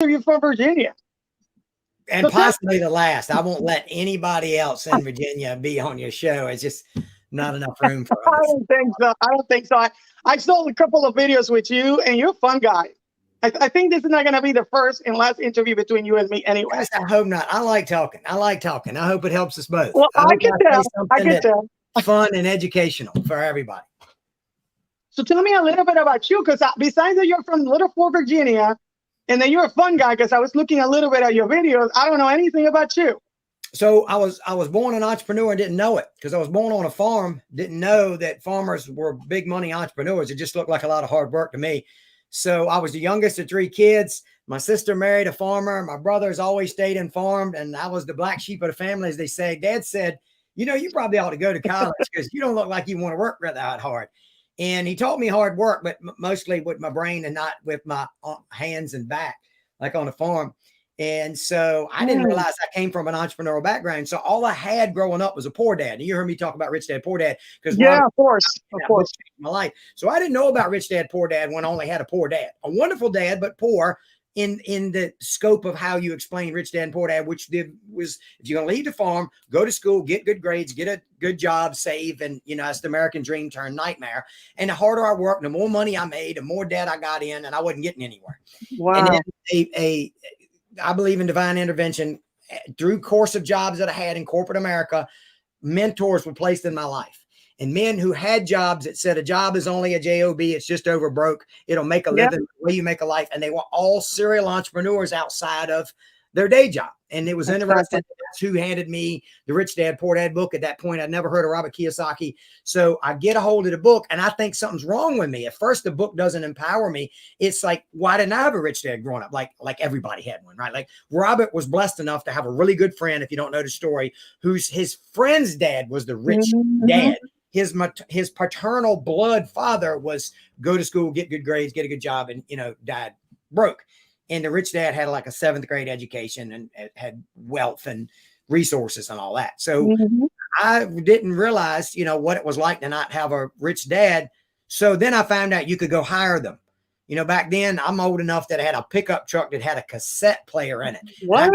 interview from Virginia. And possibly the last. I won't let anybody else in Virginia be on your show. It's just not enough room for us. I don't think so. I don't think so. I saw a couple of videos with you, and you're a fun guy. I think this is not going to be the first and last interview between you and me anyway. Yes, I hope not. I like talking. I hope it helps us both. Well, I can tell. I can tell. Fun and educational for everybody. So tell me a little bit about you, because besides that you're from Little Fork, Virginia, and then you're a fun guy, because I was looking a little bit at your videos. I don't know anything about you. So I was born an entrepreneur and didn't know it, because I was born on a farm, didn't know that farmers were big money entrepreneurs. It just looked like a lot of hard work to me. So I was the youngest of 3 kids. My sister married a farmer. My brothers always stayed informed, and I was the black sheep of the family, as they say. Dad said, you know, you probably ought to go to college because you don't look like you want to work that hard. And he taught me hard work, but mostly with my brain and not with my hands and back, like on a farm. And so I didn't realize I came from an entrepreneurial background. So all I had growing up was a poor dad. And you heard me talk about Rich Dad, Poor Dad. Yeah, of course. My life. So I didn't know about Rich Dad, Poor Dad when I only had a poor dad. A wonderful dad, but poor in the scope of how you explain Rich Dad and Poor Dad, which was if you're going to leave the farm, go to school, get good grades, get a good job, save, and you know, it's the American dream turned nightmare. And the harder I worked, the more money I made, the more debt I got in, and I wasn't getting anywhere. Wow. And then I believe in divine intervention. Through course of jobs that I had in corporate America, mentors were placed in my life. And men who had jobs that said a job is only a job, it's just over broke, it'll make a living, the way you make a life. And they were all serial entrepreneurs outside of their day job. And it was interesting. That's who handed me the Rich Dad, Poor Dad book. At that point, I'd never heard of Robert Kiyosaki. So I get a hold of the book and I think something's wrong with me. At first, the book doesn't empower me. It's like, why didn't I have a rich dad growing up? Like everybody had one, right? Like Robert was blessed enough to have a really good friend, if you don't know the story, his friend's dad was the rich dad. His paternal blood father was go to school, get good grades, get a good job, and, you know, died broke. And the rich dad had like a 7th grade education and had wealth and resources and all that. So I didn't realize, you know, what it was like to not have a rich dad. So then I found out you could go hire them. You know, back then I'm old enough that I had a pickup truck that had a cassette player in it. What?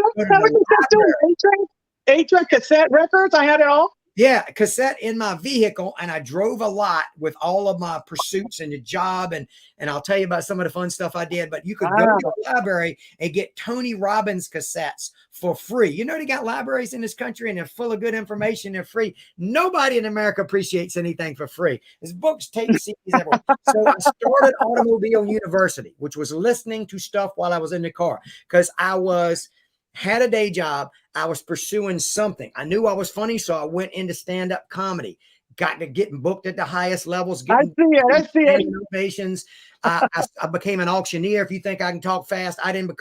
8-track cassette records? I had it all. Yeah, a cassette in my vehicle, and I drove a lot with all of my pursuits and the job, and I'll tell you about some of the fun stuff I did. But you could go to the library and get Tony Robbins cassettes for free. You know, they got libraries in this country, and they're full of good information. They're free. Nobody in America appreciates anything for free. There's books, tapes, CDs, everywhere. So I started Automobile University, which was listening to stuff while I was in the car, because had a day job. I was pursuing something. I knew I was funny, so I went into stand-up comedy. Got to getting booked at the highest levels. I see it. Innovations. I became an auctioneer. If you think I can talk fast, I didn't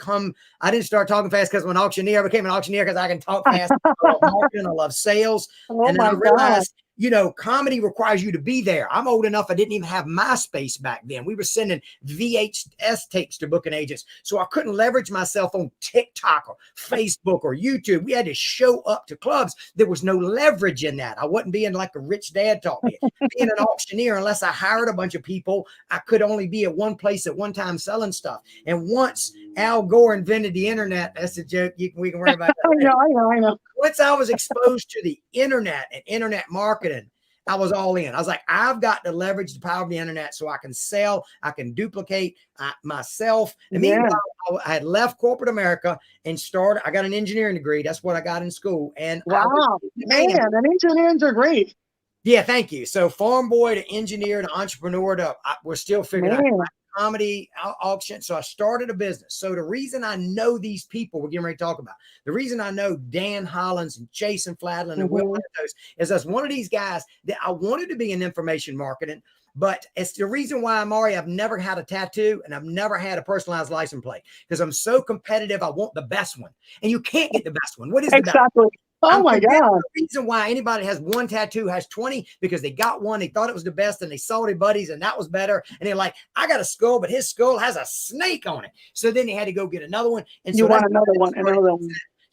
start talking fast because I'm an auctioneer. I became an auctioneer because I can talk fast. I love marketing. I love sales. And then I realized, you know, comedy requires you to be there. I'm old enough. I didn't even have MySpace back then. We were sending VHS tapes to booking agents. So I couldn't leverage myself on TikTok or Facebook or YouTube. We had to show up to clubs. There was no leverage in that. I wasn't being like a rich dad taught me. Being an auctioneer, unless I hired a bunch of people, I could only be at one place at one time selling stuff. And once Al Gore invented the internet, that's a joke. We can worry about that. I know. Once I was exposed to the internet and internet marketing, I was all in. I was like, I've got to leverage the power of the internet so I can sell, I can duplicate myself. And meanwhile, I had left corporate America and I got an engineering degree. That's what I got in school. And man, engineers are great. Yeah, thank you. So farm boy to engineer to entrepreneur we're still figuring out comedy auction. So I started a business. So the reason I know these people we're getting ready to talk about, the reason I know Dan Hollins and Jason Fladlin and Will Lantos is as one of these guys that I wanted to be in information marketing, but it's the reason why I've never had a tattoo and I've never had a personalized license plate because I'm so competitive. I want the best one, and you can't get the best one. What is the best one? Oh my God. The reason why anybody has one tattoo has 20 because they got one, they thought it was the best, and they saw their buddies and that was better. And they're like, I got a skull, but his skull has a snake on it. So then they had to go get another one. And you want another one.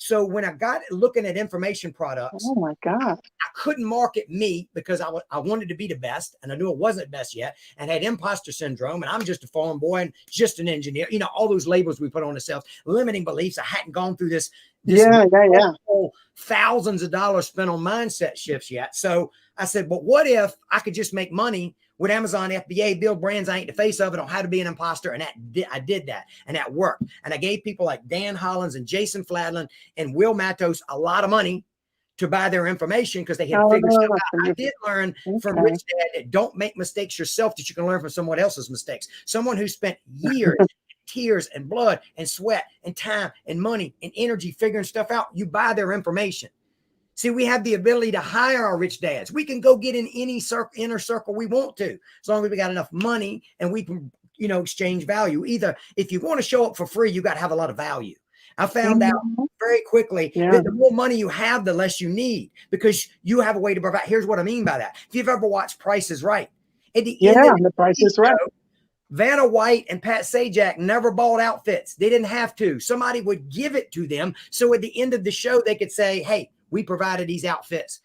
So when I got looking at information products, Oh my God. I couldn't market me because I wanted to be the best, and I knew I wasn't best yet, and had imposter syndrome, and I'm just a farm boy and just an engineer. You know, all those labels we put on ourselves, limiting beliefs. I hadn't gone through this thousands of dollars spent on mindset shifts yet. So I said, but what if I could just make money with Amazon FBA, build brands I ain't the face of, and on how to be an imposter? And I did that, and that worked. And I gave people like Dan Hollins and Jason Fladlin and Will Matos a lot of money to buy their information because they had figured stuff out. I did learn from Rich Dad that don't make mistakes yourself, that you can learn from someone else's mistakes. Someone who spent years, tears and blood and sweat and time and money and energy figuring stuff out, you buy their information. See, we have the ability to hire our rich dads. We can go get in any inner circle we want to, as long as we got enough money and we can, you know, exchange value. Either if you want to show up for free, you got to have a lot of value. I found out very quickly that the more money you have, the less you need, because you have a way to provide. Here's what I mean by that. If you've ever watched Price is Right, at the end of the Price is Right, Vanna White and Pat Sajak never bought outfits. They didn't have to. Somebody would give it to them. So at the end of the show, they could say, hey, we provided these outfits.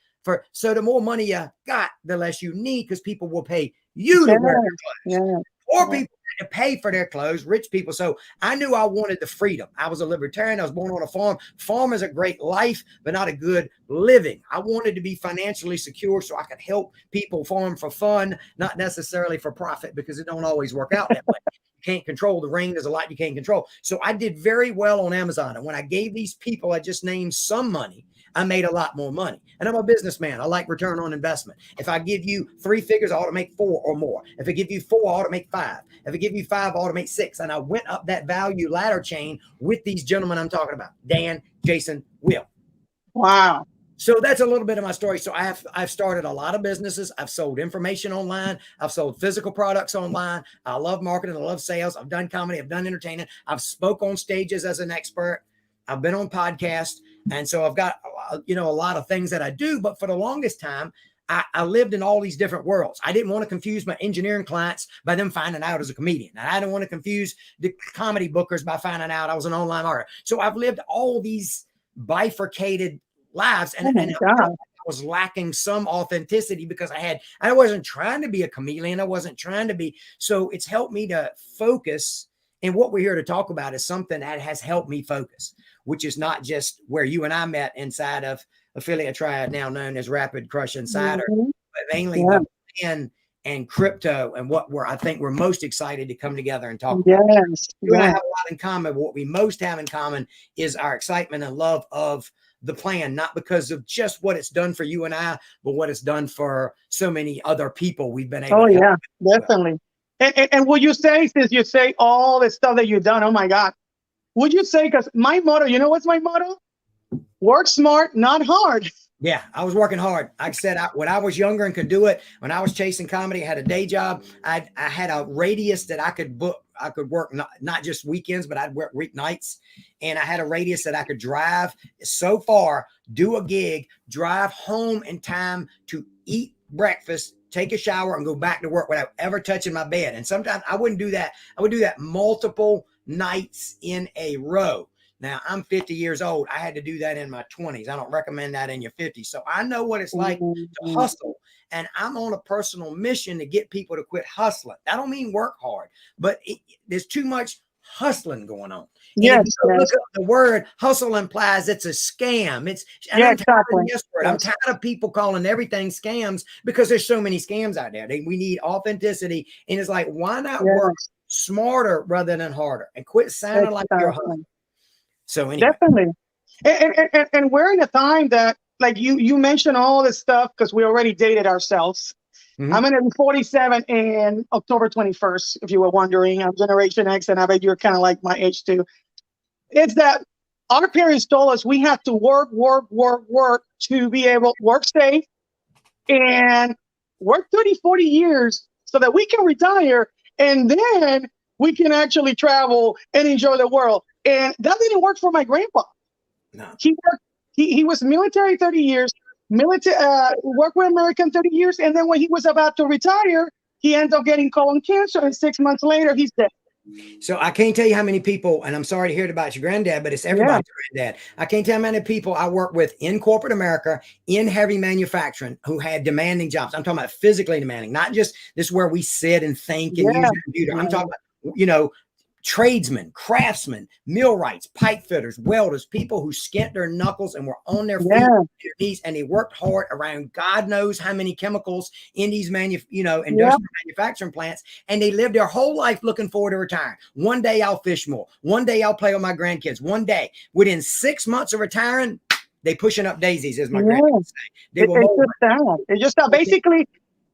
So the more money you got, the less you need, because people will pay you to wear their clothes. Or people to pay for their clothes, rich people. So I knew I wanted the freedom. I was a libertarian. I was born on a farm. Farm is a great life, but not a good living. I wanted to be financially secure so I could help people farm for fun, not necessarily for profit, because it don't always work out that way. You can't control the ring. There's a lot you can't control. So I did very well on Amazon. And when I gave these people I just named some money, I made a lot more money. And I'm a businessman. I like return on investment. If I give you 3 figures, I ought to make 4 or more. If I give you 4, I ought to make 5. If I give you 5, I ought to make 6. And I went up that value ladder chain with these gentlemen I'm talking about, Dan, Jason, Will. Wow. So that's a little bit of my story. So I've started a lot of businesses. I've sold information online. I've sold physical products online. I love marketing. I love sales. I've done comedy. I've done entertainment. I've spoke on stages as an expert. I've been on podcasts. And so I've got, you know, a lot of things that I do. But for the longest time, I lived in all these different worlds. I didn't want to confuse my engineering clients by them finding out as a comedian. And I didn't want to confuse the comedy bookers by finding out I was an online artist. So I've lived all these bifurcated lives. And I was lacking some authenticity because I wasn't trying to be a chameleon. I wasn't trying to be. So it's helped me to focus. And what we're here to talk about is something that has helped me focus, which is not just where you and I met inside of Affiliate Triad, now known as Rapid Crush Insider, but mainly the plan and crypto and what I think we're most excited to come together and talk about. You and I have a lot in common. But what we most have in common is our excitement and love of the plan, not because of just what it's done for you and I, but what it's done for so many other people we've been able to help. Definitely. And would you say, since you say all the stuff that you've done, oh my God, would you say, because my motto, you know what's my motto? Work smart, not hard. Yeah, I was working hard. Like I said, when I was younger and could do it, when I was chasing comedy, I had a day job. I had a radius that I could book. I could work not just weekends, but I'd work weeknights. And I had a radius that I could drive so far, do a gig, drive home in time to eat breakfast, take a shower, and go back to work without ever touching my bed. And sometimes I wouldn't do that. I would do that multiple nights in a row. Now, I'm 50 years old. I had to do that in my 20s. I don't recommend that in your 50s. So I know what it's like to hustle. And I'm on a personal mission to get people to quit hustling. I don't mean work hard, but there's too much hustling going on. Look up the word hustle implies it's a scam. I'm tired of people calling everything scams because there's so many scams out there. We need authenticity. And it's like, why not work smarter rather than harder and quit sounding like you're hustling? So anyway. Definitely. And we're in a time that, like you mentioned all this stuff because we already dated ourselves. I'm going to be 47 in October 21st, if you were wondering. I'm Generation X, and I bet you're kind of like my age too. It's that our parents told us we have to work to be able to work safe and work 30, 40 years so that we can retire, and then we can actually travel and enjoy the world. And that didn't work for my grandpa. No. He was military 30 years, worked with American 30 years. And then when he was about to retire, he ended up getting colon cancer. And 6 months later, he's dead. So I can't tell you how many people, and I'm sorry to hear it about your granddad, but it's everybody's granddad. I can't tell how many people I work with in corporate America, in heavy manufacturing, who had demanding jobs. I'm talking about physically demanding, not just this where we sit and think and use the computer. I'm talking about, you know, tradesmen, craftsmen, millwrights, pipe fitters, welders, people who skint their knuckles and were on their feet, their knees, and they worked hard around God knows how many chemicals in these industrial manufacturing plants, and they lived their whole life looking forward to retiring. One day I'll fish more. One day I'll play with my grandkids. One day, within 6 months of retiring, they pushing up daisies, as my grandkids say. They will it's just that basically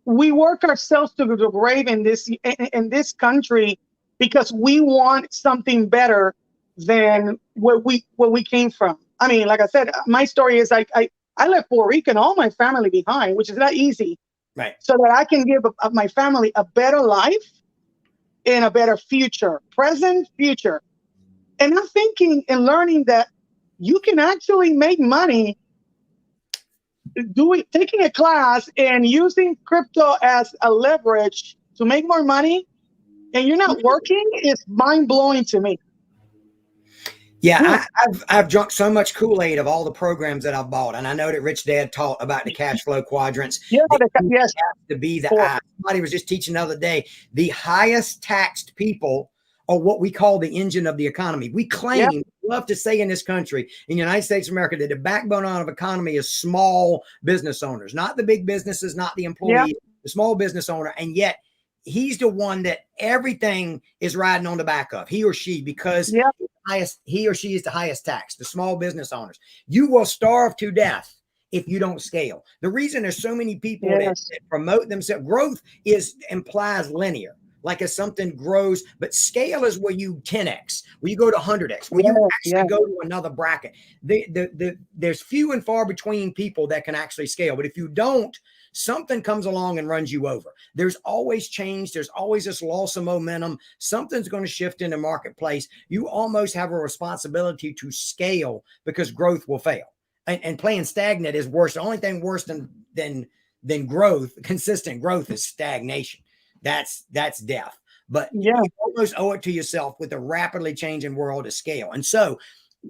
we work ourselves to the grave in this country, because we want something better than where we came from. I mean, like I said, my story is I left Puerto Rico and all my family behind, which is not easy, right? So that I can give my family a better life and a better future, present, future. And I'm thinking and learning that you can actually make money taking a class and using crypto as a leverage to make more money, and you're not working, is mind-blowing to me. Yeah, I've drunk so much Kool-Aid of all the programs that I've bought, and I know that Rich Dad taught about the cash flow quadrants. Yes. To be somebody was just teaching the other day, the highest taxed people are what we call the engine of the economy. We claim, love to say in this country, in the United States of America, that the backbone of economy is small business owners, not the big businesses, not the employees, the small business owner, and yet he's the one that everything is riding on the back of, he or she, because he or she is the highest tax, the small business owners. You will starve to death if you don't scale. The reason there's so many people that promote themselves, growth implies linear, like as something grows, but scale is where you 10x, where you go to 100x, where you actually go to another bracket. There's few and far between people that can actually scale, but if you don't, something comes along and runs you over. There's always change. There's always this loss of momentum. Something's going to shift in the marketplace. You almost have a responsibility to scale, because growth will fail. And playing stagnant is worse. The only thing worse than growth, consistent growth, is stagnation. That's death. But you almost owe it to yourself with a rapidly changing world to scale. And so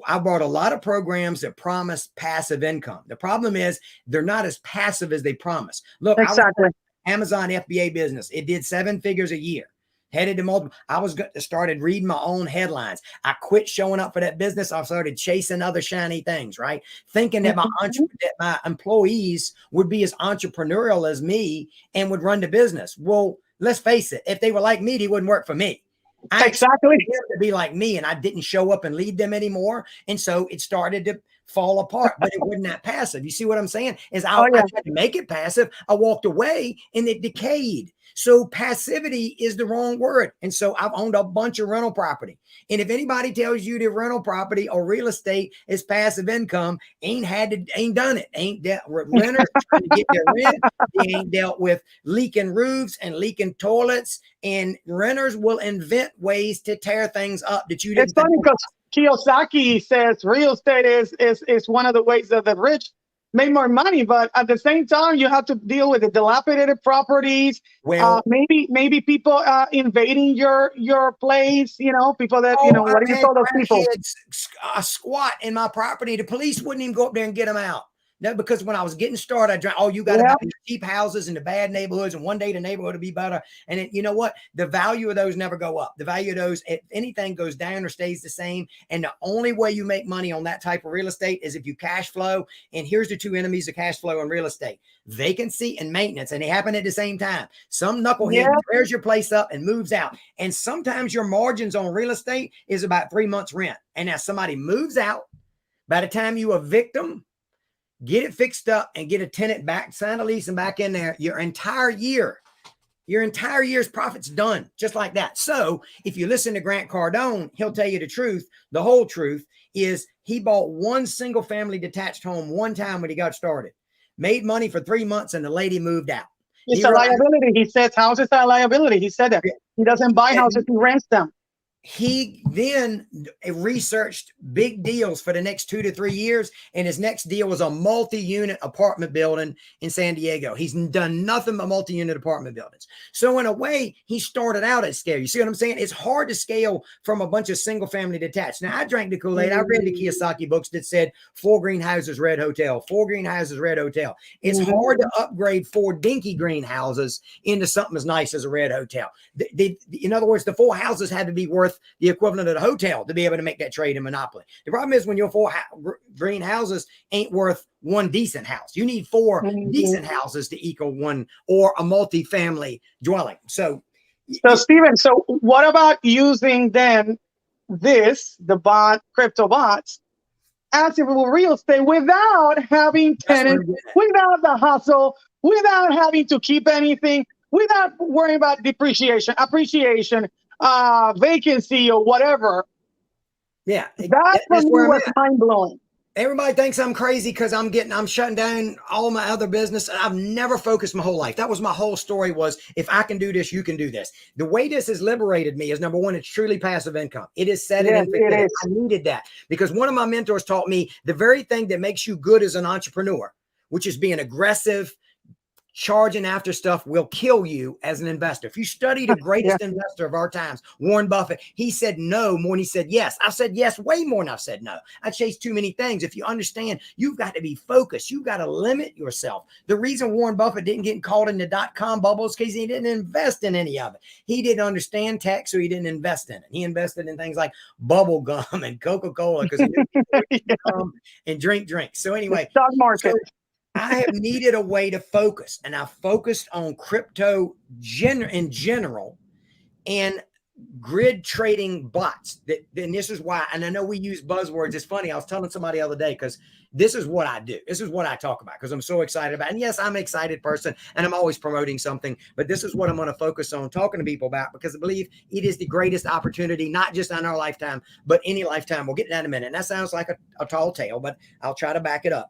I bought a lot of programs that promise passive income. The problem is they're not as passive as they promise. Look, exactly. Amazon FBA business. It did 7 figures a year. Headed to multiple. I started reading my own headlines. I quit showing up for that business. I started chasing other shiny things, right? Thinking that my employees would be as entrepreneurial as me and would run the business. Well, let's face it. If they were like me, they wouldn't work for me. I expected them to be like me, and I didn't show up and lead them anymore. And so it started to fall apart, but it wasn't that passive. You see what I'm saying? I tried to make it passive. I walked away and it decayed. So passivity is the wrong word. And so I've owned a bunch of rental property. And if anybody tells you that rental property or real estate is passive income, ain't done it. Ain't dealt with renters trying to get their rent. They ain't dealt with leaking roofs and leaking toilets. And renters will invent ways to tear things up that you didn't. It's funny because Kiyosaki says real estate is one of the ways that the rich make more money, but at the same time, you have to deal with the dilapidated properties. Well, maybe people invading your place. You know, people that what do you call those people? Squat in my property. The police wouldn't even go up there and get them out. No, because when I was getting started, you got to buy cheap houses in the bad neighborhoods, and one day the neighborhood will be better. And you know what? The value of those never go up. The value of those, if anything, goes down or stays the same. And the only way you make money on that type of real estate is if you cash flow. And here's the two enemies of cash flow in real estate: vacancy and maintenance. And they happen at the same time. Some knucklehead tears your place up and moves out. And sometimes your margins on real estate is about 3 months rent. And now somebody moves out. By the time you evict them, get it fixed up and get a tenant back, sign a lease and back in there, your entire year's profit's done, just like that. So if you listen to Grant Cardone, he'll tell you the truth. The whole truth is he bought one single family detached home one time when he got started, made money for 3 months, and the lady moved out. It's a liability. He says houses are a liability. He said that. He doesn't buy houses, he rents them. he then researched big deals for the next 2 to 3 years. And his next deal was a multi-unit apartment building in San Diego. He's done nothing but multi-unit apartment buildings. So in a way, he started out at scale. You see what I'm saying? It's hard to scale from a bunch of single family detached. Now, I drank the Kool-Aid. I read the Kiyosaki books that said 4 greenhouses, red hotel, 4 greenhouses, red hotel. It's hard to upgrade 4 dinky greenhouses into something as nice as a red hotel. In other words, the 4 houses had to be worth the equivalent of the hotel to be able to make that trade in monopoly. The problem is when your 4 green houses ain't worth 1 decent house. You need 4 decent houses to equal 1 or a multi-family dwelling. So Stephen, so what about using then the crypto bots, as if it were real estate without having tenants, without the hustle, without having to keep anything, without worrying about depreciation, appreciation, vacancy or whatever? Yeah, that's where was mind blowing. Everybody thinks I'm crazy because I'm shutting down all my other business. I've never focused my whole life. That was my whole story, was if I can do this, you can do this. The way this has liberated me is, number one, it's truly passive income. It is set it and forget it. I needed that because one of my mentors taught me the very thing that makes you good as an entrepreneur, which is being aggressive, charging after stuff, will kill you as an investor. If you study the greatest investor of our times, Warren Buffett, he said no more than he said yes. I've said yes way more than I've said no. I chase too many things. If you understand, you've got to be focused. You've got to limit yourself. The reason Warren Buffett didn't get caught in the dot-com bubble is because he didn't invest in any of it. He didn't understand tech, so he didn't invest in it. He invested in things like bubble gum and Coca-Cola because he didn't come and drink. So anyway, the stock market. I have needed a way to focus, and I focused on crypto in general and grid trading bots. And this is why, and I know we use buzzwords. It's funny. I was telling somebody the other day, because this is what I do. This is what I talk about because I'm so excited about it. And yes, I'm an excited person and I'm always promoting something, but this is what I'm going to focus on talking to people about because I believe it is the greatest opportunity, not just in our lifetime, but any lifetime. We'll get to that in a minute. And that sounds like a tall tale, but I'll try to back it up.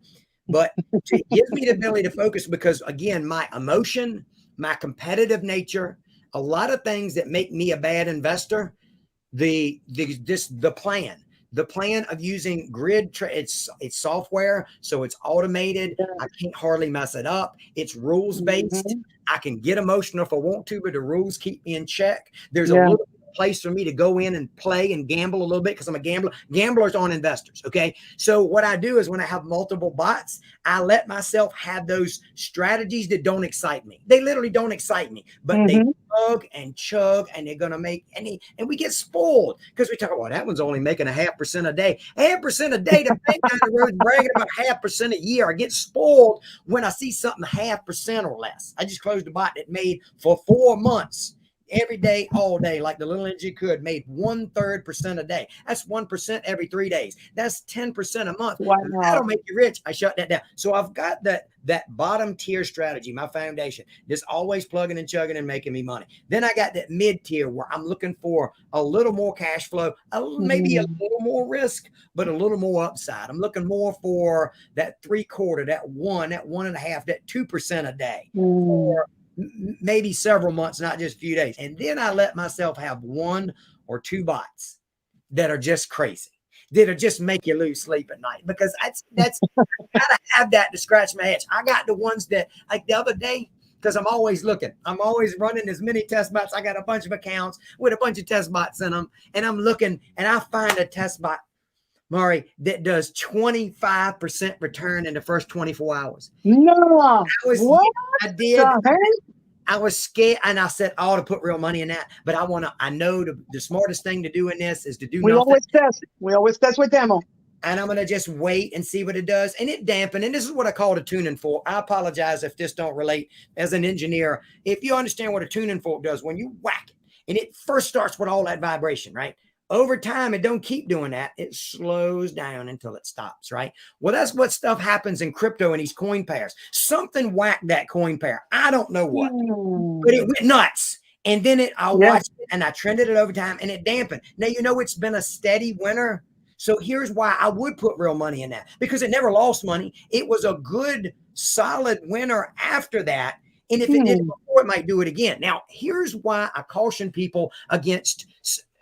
But it gives me the ability to focus because, again, my emotion, my competitive nature, a lot of things that make me a bad investor, the plan of using grid, it's software, so it's automated. I can't hardly mess it up. It's rules-based. I can get emotional if I want to, but the rules keep me in check. There's a little place for me to go in and play and gamble a little bit because I'm a gambler. Gamblers aren't investors. Okay. So what I do is when I have multiple bots, I let myself have those strategies that don't excite me. They literally don't excite me, but they chug and they're going to make any, and we get spoiled because we talk about, well, that one's only making 0.5% a day. 0.5% a day. The bank down the road bragging about 0.5% a year. I get spoiled when I see something 0.5% or less. I just closed a bot that made for 4 months. Every day, all day, like the little energy could, made 1/3% a day. That's 1% every 3 days. That's 10% a month. Wow. That'll make you rich. I shut that down. So I've got that bottom tier strategy, my foundation, just always plugging and chugging and making me money. Then I got that mid tier where I'm looking for a little more cash flow, maybe a little more risk, but a little more upside. I'm looking more for that 3/4, that 1.5, that 2% a day. Or maybe several months, not just a few days. And then I let myself have 1 or 2 bots that are just crazy, that'll just make you lose sleep at night, because that's I gotta have that to scratch my itch. I got the ones that, like the other day, because I'm always looking, I'm always running as many test bots. I got a bunch of accounts with a bunch of test bots in them, and I'm looking and I find a test bot, Maury, that does 25% return in the first 24 hours. No, I did. I was scared, and I said, I ought to put real money in that. But I know the smartest thing to do in this is to do nothing. We always test with demo. And I'm going to just wait and see what it does. And it dampened. And this is what I call a tuning fork. I apologize if this don't relate as an engineer. If you understand what a tuning fork does, when you whack it, and it first starts with all that vibration, right? Over time, it don't keep doing that. It slows down until it stops, right? Well, that's what stuff happens in crypto and these coin pairs. Something whacked that coin pair. I don't know what, but it went nuts. And then I watched it and I trended it over time and it dampened. Now, it's been a steady winner. So here's why I would put real money in that, because it never lost money. It was a good, solid winner after that. And if it did it before, it might do it again. Now, here's why I caution people against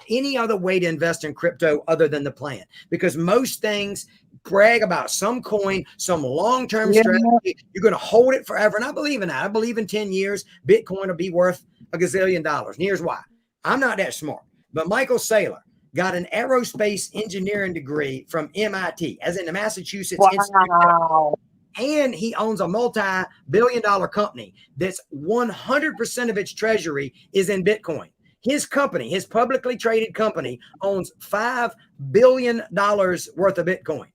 any other way to invest in crypto other than the plan, because most things brag about some coin, some long-term strategy. You're going to hold it forever. And I believe in that. I believe in 10 years, Bitcoin will be worth $1 gazillion. And here's why. I'm not that smart, but Michael Saylor got an aerospace engineering degree from MIT, as in the Massachusetts Institute. And he owns a multi-billion-dollar company that's 100% of its treasury is in Bitcoin. His company, his publicly traded company, owns $5 billion worth of Bitcoin.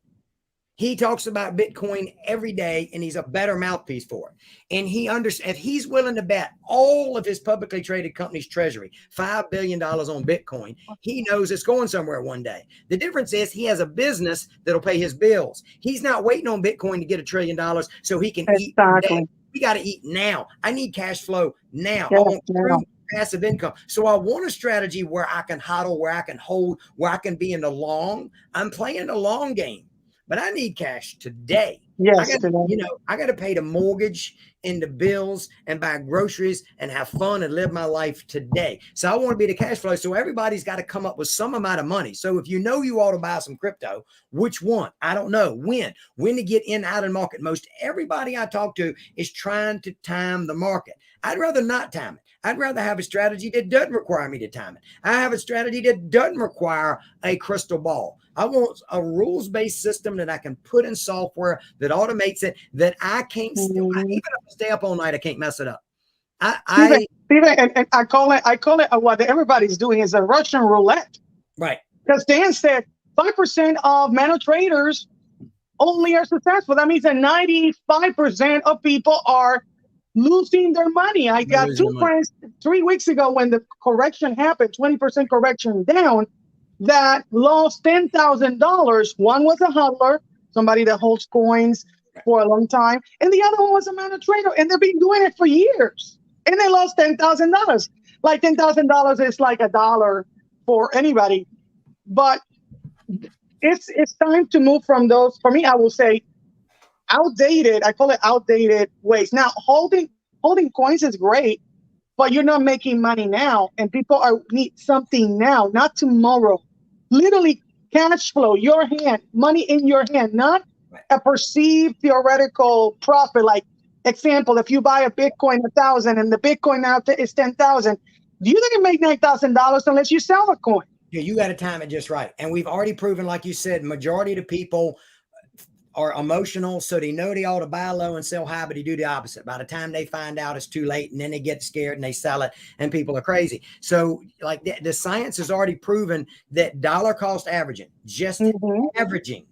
He talks about Bitcoin every day, and he's a better mouthpiece for it. And he understands, if he's willing to bet all of his publicly traded company's treasury, $5 billion on Bitcoin, he knows it's going somewhere one day. The difference is he has a business that'll pay his bills. He's not waiting on Bitcoin to get $1 trillion so he can eat today. We got to eat now. I need cash flow now. I want true passive income. So I want a strategy where I can hodl, where I can hold, where I can be in the long. I'm playing the long game. But I need cash today. Yes, I got to pay the mortgage and the bills and buy groceries and have fun and live my life today. So I want to be the cash flow. So everybody's got to come up with some amount of money. So if you know you ought to buy some crypto, which one? I don't know. When to get in, out of the market. Most everybody I talk to is trying to time the market. I'd rather not time it. I'd rather have a strategy that doesn't require me to time it. I have a strategy that doesn't require a crystal ball. I want a rules-based system that I can put in software that automates it, that I can't still, even if I stay up all night, I can't mess it up. Steven, and I call it what everybody's doing is a Russian roulette. Right. Because Dan said 5% of manual traders only are successful. That means that 95% of people are losing their money. I got two friends 3 weeks ago when the correction happened, 20% correction down, that lost $10,000. One was a hodler, somebody that holds coins for a long time, and the other one was a manual trader, and they've been doing it for years, and they lost $10,000. Like $10,000 is like $1 for anybody, but it's time to move from those. For me, I will say outdated. I call it outdated ways. Now, holding coins is great, but you're not making money now, and people need something now, not tomorrow. Literally, cash flow, your hand, money in your hand, not a perceived theoretical profit. Like, example, if you buy a Bitcoin 1,000 and the Bitcoin now is 10,000, you can make $9,000 unless you sell a coin. Yeah, you got to time it just right. And we've already proven, like you said, majority of the people are emotional, so they know they ought to buy low and sell high, but they do the opposite. By the time they find out, it's too late, and then they get scared and they sell it, and people are crazy. So like the science has already proven that dollar cost averaging, just averaging,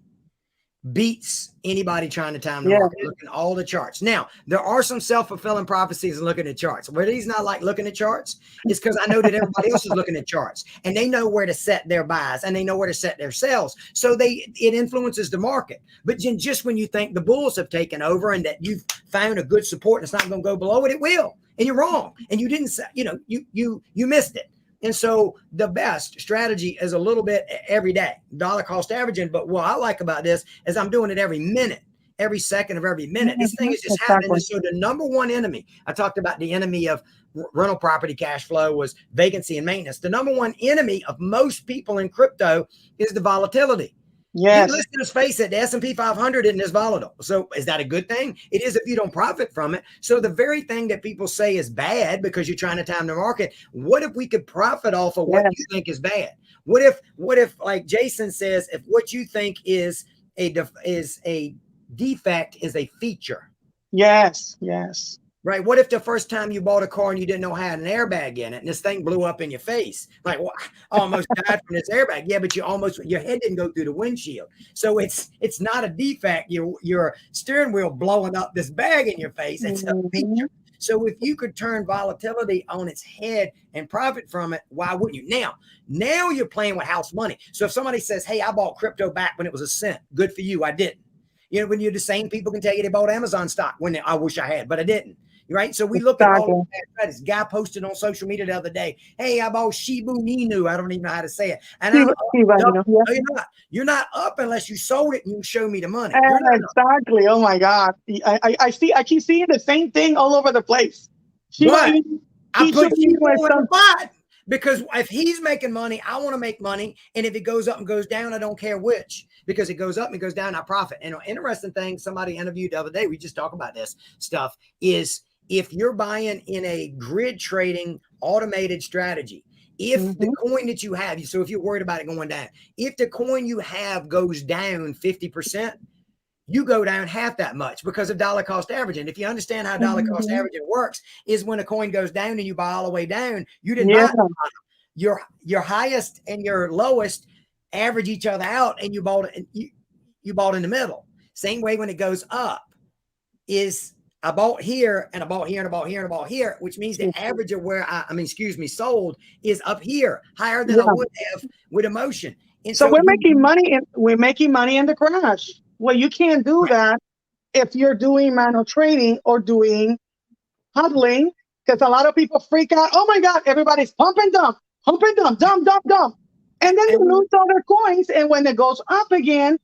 beats anybody trying to time the market. Looking at all the charts. Now, there are some self-fulfilling prophecies in looking at charts. Where he's not like looking at charts, it's because I know that everybody else is looking at charts, and they know where to set their buys and they know where to set their sells. So it influences the market. But just when you think the bulls have taken over and that you've found a good support and it's not going to go below it, it will. And you're wrong. And you didn't, you missed it. And so the best strategy is a little bit every day, dollar cost averaging. But what I like about this is I'm doing it every minute, every second of every minute. This thing is just happening. And so the number one enemy, I talked about the enemy of rental property cash flow was vacancy and maintenance. The number one enemy of most people in crypto is the volatility. Yes. You listen to his face that the S&P 500 isn't as volatile. So is that a good thing? It is if you don't profit from it. So the very thing that people say is bad because you're trying to time the market, what if we could profit off of what you think is bad? What if like Jason says, if what you think is a defect is a feature? Yes. Right. What if the first time you bought a car and you didn't know had an airbag in it and this thing blew up in your face? Like, well, I almost died from this airbag. Yeah, but your head didn't go through the windshield. So it's not a defect. Your steering wheel blowing up this bag in your face. It's a feature. So if you could turn volatility on its head and profit from it, why wouldn't you? Now you're playing with house money. So if somebody says, hey, I bought crypto back when it was a cent. Good for you. I didn't. When you're the same people can tell you they bought Amazon stock when I wish I had, but I didn't. Right. So we look at all that. This guy posted on social media the other day, hey, I bought Shibu Inu. I don't even know how to say it. And you're not up unless you sold it and you show me the money. Exactly. Oh my God. I keep seeing the same thing all over the place. I put Shibu in the pot Because if he's making money, I want to make money. And if it goes up and goes down, I don't care which, because it goes up and it goes down, I profit. And an interesting thing, somebody interviewed the other day, we just talk about this stuff, is if you're buying in a grid trading automated strategy, if the coin that you have, so if you're worried about it going down, if the coin you have goes down 50%, you go down half that much because of dollar cost averaging. If you understand how dollar cost averaging works, is when a coin goes down and you buy all the way down, you didn't buy your highest and your lowest average each other out, and you bought it. You bought in the middle. Same way when it goes up, is I bought here and I bought here and I bought here and I bought here, which means the average of where sold is up here, higher than I would have with emotion. And so we're making money in the crash. Well, you can't do that if you're doing manual trading or doing HODLing, because a lot of people freak out. Oh my God, everybody's pump and dump, dump. And then they lose all their coins. And when it goes up again,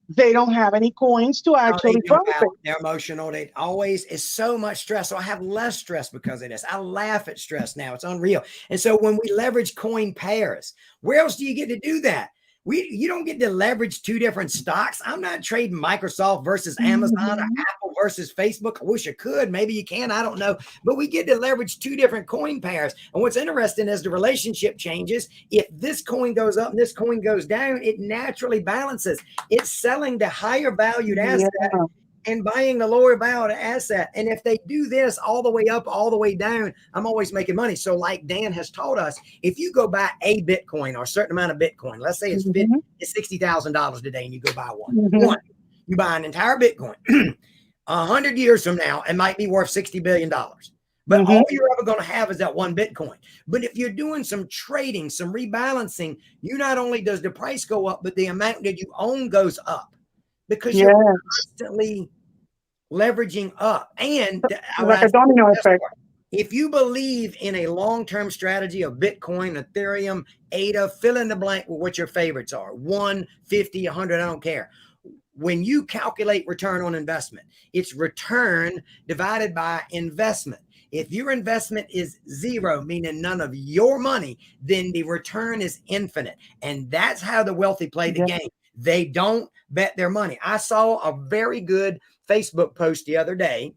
they don't have any coins to actually profit. They're emotional. They always is so much stress. So I have less stress because of this. I laugh at stress now. It's unreal. And so when we leverage coin pairs, where else do you get to do that? You don't get to leverage two different stocks. I'm not trading Microsoft versus Amazon or Apple versus Facebook. I wish I could. Maybe you can. I don't know. But we get to leverage two different coin pairs. And what's interesting is the relationship changes. If this coin goes up and this coin goes down, it naturally balances. It's selling the higher valued asset and buying the lower valued asset. And if they do this all the way up, all the way down, I'm always making money. So like Dan has taught us, if you go buy a Bitcoin or a certain amount of Bitcoin, let's say it's $60,000 today, and you go buy one, you buy an entire Bitcoin. 100 years from now, it might be worth $60 billion. But all you're ever going to have is that one Bitcoin. But if you're doing some trading, some rebalancing, you not only does the price go up, but the amount that you own goes up. Because you're constantly leveraging up. And like a domino effect. If you believe in a long-term strategy of Bitcoin, Ethereum, ADA, fill in the blank with what your favorites are, 1, 50, 100, I don't care. When you calculate return on investment, it's return divided by investment. If your investment is zero, meaning none of your money, then the return is infinite. And that's how the wealthy play the game. They don't bet their money. I saw a very good Facebook post the other day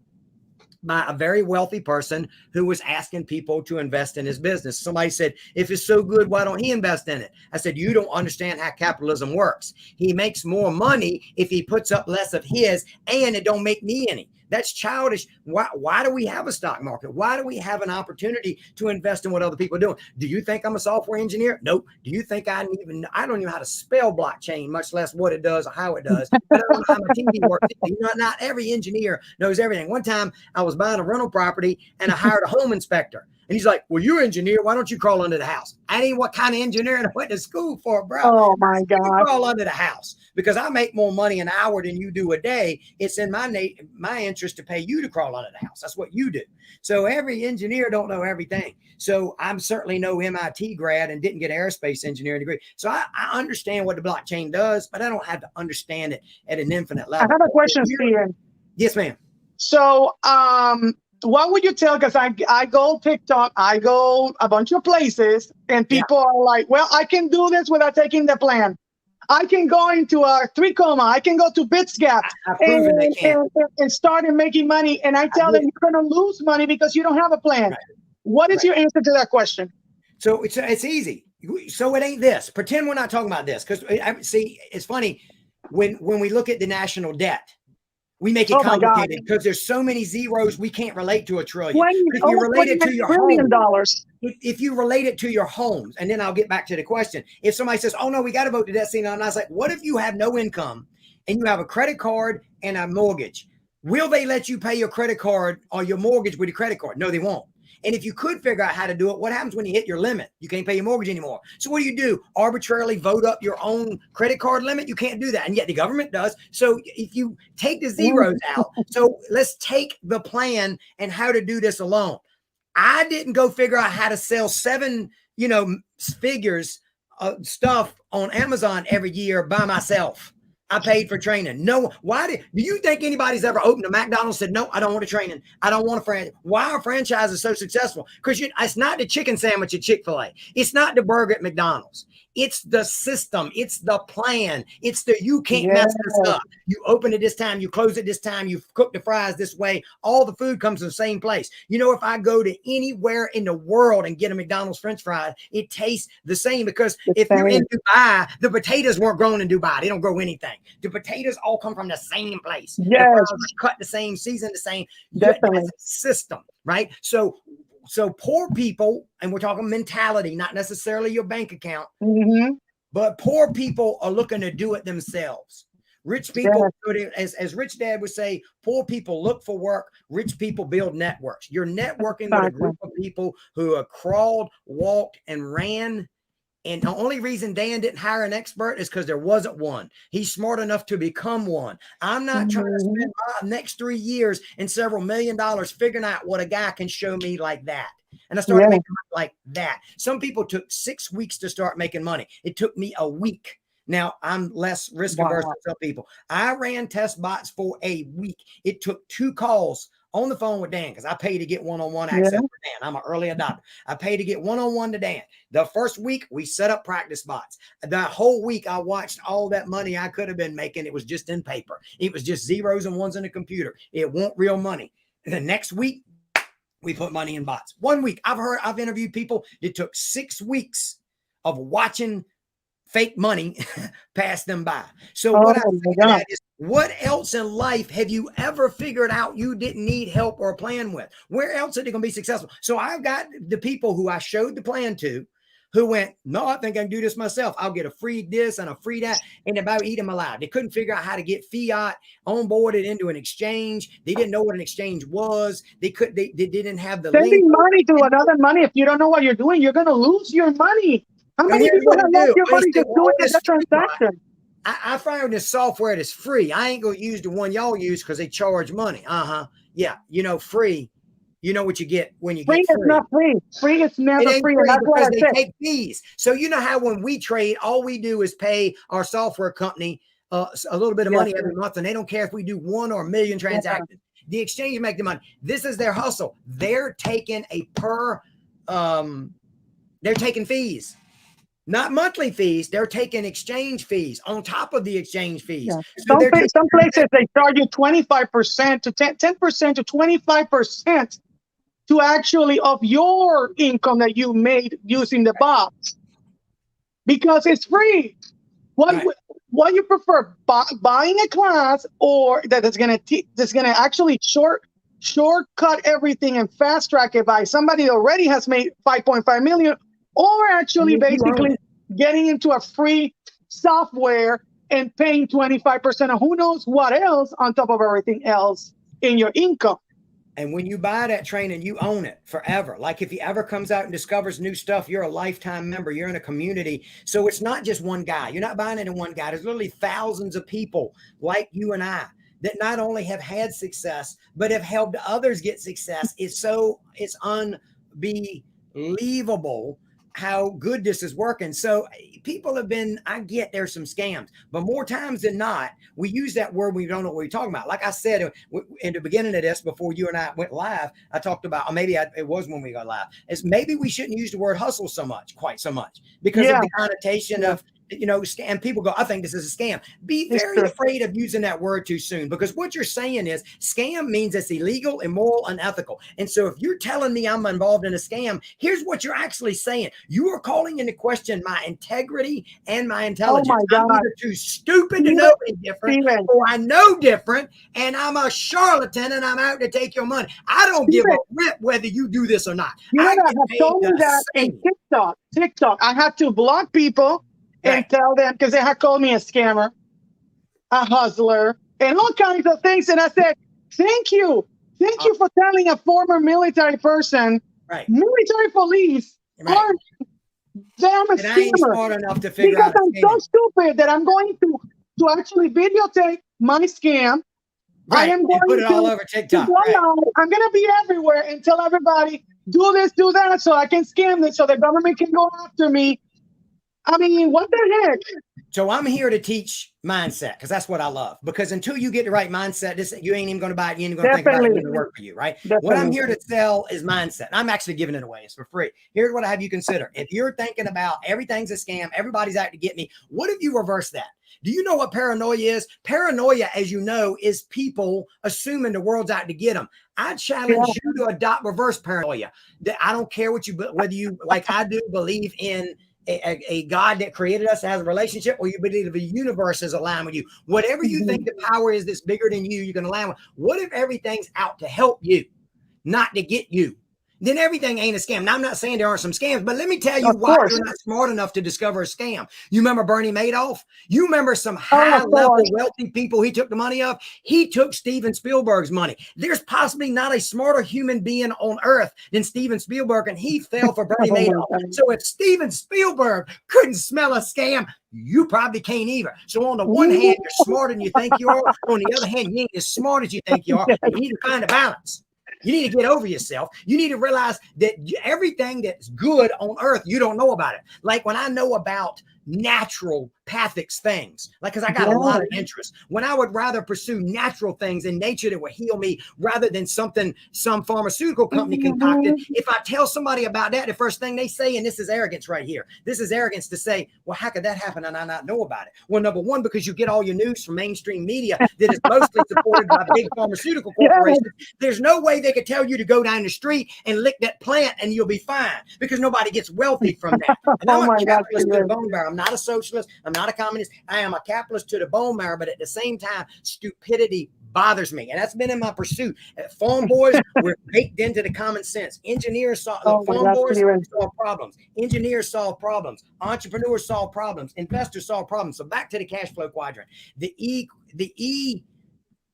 by a very wealthy person who was asking people to invest in his business. Somebody said, if it's so good, why don't he invest in it? I said, you don't understand how capitalism works. He makes more money if he puts up less of his, and it don't make me any. That's childish. Why do we have a stock market? Why do we have an opportunity to invest in what other people are doing? Do you think I'm a software engineer? Nope. Do you think I don't even know how to spell blockchain, much less what it does or how it does? I don't know how my TV works. Not every engineer knows everything. One time I was buying a rental property and I hired a home inspector. And he's like, well, you're an engineer. Why don't you crawl under the house? I ain't what kind of engineering I went to school for, bro. Oh, my God. You crawl under the house because I make more money an hour than you do a day. It's in my interest to pay you to crawl under the house. That's what you do. So every engineer don't know everything. So I'm certainly no MIT grad and didn't get an aerospace engineering degree. So I understand what the blockchain does, but I don't have to understand it at an infinite level. I have a question, Steven. Yes, ma'am. So, what would you tell? Because I go TikTok, I go a bunch of places, and people are like, well, I can do this without taking the plan. I can go into a 3 comma. I can go to BitsGap and start making money. And I tell them you're going to lose money because you don't have a plan. Right. What is your answer to that question? So it's easy. So it ain't this. Pretend we're not talking about this. Because see, it's funny when we look at the national debt. We make it complicated because there's so many zeros we can't relate to a trillion. If you relate it to your homes, if you relate it to your homes, and then I'll get back to the question. If somebody says, "Oh no, we got to vote to debt ceiling," and I was like, "What if you have no income and you have a credit card and a mortgage? Will they let you pay your credit card or your mortgage with your credit card?" No, they won't. And if you could figure out how to do it, what happens when you hit your limit? You can't pay your mortgage anymore. So what do? Arbitrarily vote up your own credit card limit? You can't do that. And yet the government does. So if you take the zeros out, so let's take the plan and how to do this alone. I didn't go figure out how to sell 7, figures of stuff on Amazon every year by myself. I paid for training. No, do you think anybody's ever opened a McDonald's and said, no, I don't want a training. I don't want a franchise. Why are franchises so successful? Because it's not the chicken sandwich at Chick-fil-A. It's not the burger at McDonald's. It's the system. It's the plan. It's the you can't mess this up. You open it this time. You close it this time. You cook the fries this way. All the food comes from the same place. You know, if I go to anywhere in the world and get a McDonald's French fry, it tastes the same because if you're in Dubai, the potatoes weren't grown in Dubai. They don't grow anything. The potatoes all come from the same place. Yes. Cut the same, season the same. Definitely. That's a system, right? So poor people, and we're talking mentality, not necessarily your bank account, but poor people are looking to do it themselves. Rich people, as Rich Dad would say, poor people look for work. Rich people build networks. You're networking with a group of people who have crawled, walked, and ran. And the only reason Dan didn't hire an expert is because there wasn't one. He's smart enough to become one. I'm not trying to spend my next 3 years and several $1 million figuring out what a guy can show me like that. And I started making money like that. Some people took 6 weeks to start making money. It took me a week. Now, I'm less risk averse than some people. I ran test bots for a week. It took 2 calls on the phone with Dan because I pay to get one-on-one access for Dan. I'm an early adopter. I pay to get one-on-one to Dan. The first week, we set up practice bots. The whole week, I watched all that money I could have been making. It was just in paper. It was just zeros and ones in the computer. It wasn't real money. The next week, we put money in bots. 1 week. I've interviewed people that took 6 weeks of watching fake money pass them by. So what I figured out is, what else in life have you ever figured out you didn't need help or a plan with? Where else are they going to be successful? So I've got the people who I showed the plan to who went, no, I think I can do this myself. I'll get a free this and a free that, and about eat them alive. They couldn't figure out how to get fiat onboarded into an exchange. They didn't know what an exchange was. They didn't have the sending money to another money. If you don't know what you're doing, you're going to lose your money. How many people have lost your money just doing that transaction? I found this software that's free. I ain't going to use the one y'all use because they charge money. Yeah. You know, free. You know what you get when you get free. Free is not free. Free is never free. And that's because they take fees. So you know how when we trade, all we do is pay our software company a little bit of money every month, and they don't care if we do 1 or 1 million transactions. The exchange make the money. This is their hustle. They're taking they're taking fees. Not monthly fees. They're taking exchange fees on top of the exchange fees. Yeah. So some places they charge you 25% to 10% to 25% to actually of your income that you made using the bots because it's free. What you prefer, buying a class or that's gonna actually shortcut everything and fast track it by somebody that already has made 5.5 million? Or actually basically getting into a free software and paying 25% of who knows what else on top of everything else in your income. And when you buy that training, you own it forever. Like if he ever comes out and discovers new stuff, you're a lifetime member. You're in a community. So it's not just one guy. You're not buying it in one guy. There's literally thousands of people like you and I that not only have had success, but have helped others get success. It's unbelievable how good this is working. So people have been, I get there's some scams, but more times than not, we use that word, we don't know what we're talking about. Like I said, in the beginning of this, before you and I went live, I talked about, or maybe it was when we got live, is maybe we shouldn't use the word hustle quite so much because of the connotation of, scam. People go, I think this is a scam. Be very afraid of using that word too soon, because what you're saying is scam means it's illegal, immoral, unethical. And so if you're telling me I'm involved in a scam, here's what you're actually saying. You are calling into question my integrity and my intelligence. Oh my God. I'm either too stupid to know any different, or I know different, and I'm a charlatan and I'm out to take your money. I don't give a rip whether you do this or not. I have told me that in TikTok. I had to block people and tell them, because they had called me a scammer, a hustler, and all kinds of things. And I said, thank you. Thank you for telling a former military person, military police, that I'm a scammer. I ain't smart enough to figure out. Because I'm so stupid that I'm going to actually videotape my scam. I am going put it all over TikTok. I'm going to be everywhere and tell everybody, do this, do that, so I can scam this, so the government can go after me. I mean, what the heck? So I'm here to teach mindset because that's what I love. Because until you get the right mindset, this you ain't even going to buy it. You ain't going to think about it. It's going to work for you, right? What I'm here to sell is mindset. I'm actually giving it away. It's for free. Here's what I have you consider. If you're thinking about everything's a scam, everybody's out to get me. What if you reverse that? Do you know what paranoia is? Paranoia, as you know, is people assuming the world's out to get them. I challenge you to adopt reverse paranoia. That I don't care what you, whether you, like I do, believe in a God that created us, has a relationship, or you believe the universe is aligned with you. Whatever you think the power is that's bigger than you, you can align with. What if everything's out to help you, not to get you? Then everything ain't a scam. Now, I'm not saying there aren't some scams, but let me tell you why you're not smart enough to discover a scam. You remember Bernie Madoff? You remember some high-level wealthy people he took the money of? He took Steven Spielberg's money. There's possibly not a smarter human being on earth than Steven Spielberg, and he fell for Bernie Madoff. So if Steven Spielberg couldn't smell a scam, you probably can't either. So on the one hand, you're smarter than you think you are. On the other hand, you ain't as smart as you think you are. You need to find a balance. You need to get over yourself. You need to realize that everything that's good on earth, you don't know about it. Like when I know about natural pathic things, like, because I got a lot of interest. When I would rather pursue natural things in nature that will heal me rather than something some pharmaceutical company concocted. If I tell somebody about that, the first thing they say, and this is arrogance right here, this is arrogance to say, well, how could that happen and I not know about it? Well, number one, because you get all your news from mainstream media that is mostly supported by big pharmaceutical corporations. There's no way they could tell you to go down the street and lick that plant and you'll be fine, because nobody gets wealthy from that. And I'm a capitalist to the bone marrow. I'm not a socialist. I'm not a communist. I am a capitalist to the bone marrow, but at the same time, stupidity bothers me. And that's been in my pursuit. Farm boys were baked into the common sense. Engineers farm boys solve problems. Engineers solve problems. Entrepreneurs solve problems. Investors solve problems. So back to the cash flow quadrant. The E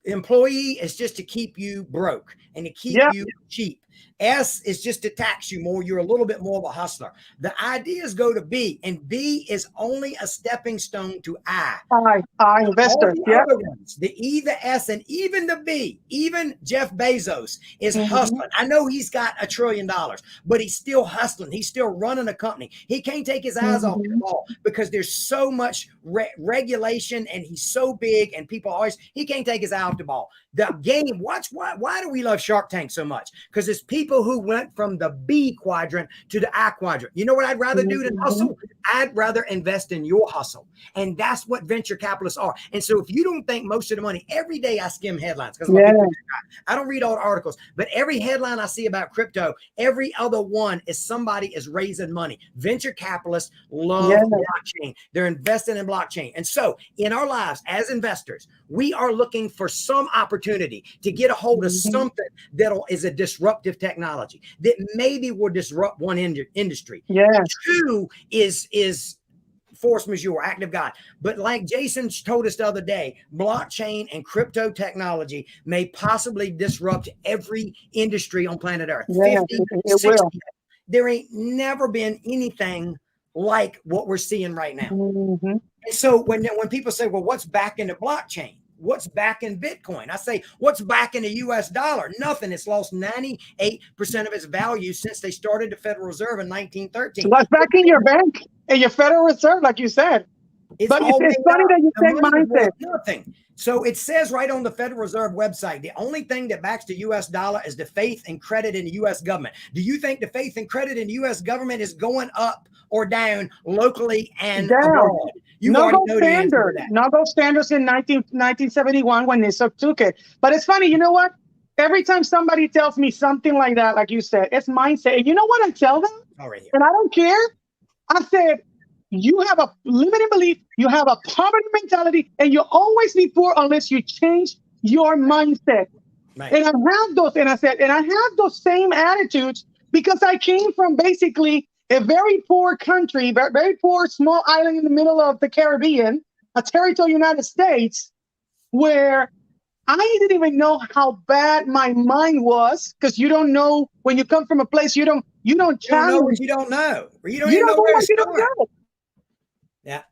employee is just to keep you broke and to keep you cheap. S is just to tax you more. You're a little bit more of a hustler. The ideas go to B, and B is only a stepping stone to I. Investor. The E, the S, and even the B, even Jeff Bezos is hustling. I know he's got $1 trillion, but he's still hustling. He's still running a company. He can't take his eyes off the ball because there's so much regulation, and he's so big, and people always, he can't take his eye off the ball. The game, why do we love Shark Tank so much? Because it's people who went from the B quadrant to the I quadrant. You know what I'd rather do than hustle? I'd rather invest in your hustle. And that's what venture capitalists are. And so if you don't think most of the money, every day I skim headlines because I don't read all the articles, but every headline I see about crypto, every other one is somebody is raising money. Venture capitalists love blockchain. They're investing in blockchain. And so in our lives as investors, we are looking for some opportunity to get a hold of something that is a disruptive technology that maybe will disrupt one industry. Two is force majeure, act of God. But like Jason told us the other day, blockchain and crypto technology may possibly disrupt every industry on planet Earth. 50, 60, there ain't never been anything like what we're seeing right now. And so when people say, well, what's backing the blockchain? What's backing Bitcoin? I say, what's backing the US dollar? Nothing. It's lost 98% of its value since they started the Federal Reserve in 1913. So what's backing your bank and your Federal Reserve, like you said? It's funny that you say mindset. Nothing. So it says right on the Federal Reserve website, the only thing that backs the US dollar is the faith and credit in the US government. Do you think the faith and credit in the US government is going up or down locally and abroad? No gold standards in 1971 when they took it. But it's funny, you know what? Every time somebody tells me something like that, like you said, it's mindset. And you know what I tell them? And I don't care. I said, you have a limited belief, you have a poverty mentality, and you'll always be poor unless you change your mindset. And I have those, and I said, and I have those same attitudes because I came from basically a very poor country, very poor small island in the middle of the Caribbean, a territory United States, where I didn't even know how bad my mind was, because you don't know when you come from a place you don't know what you don't know. You don't even know where to start. Yeah.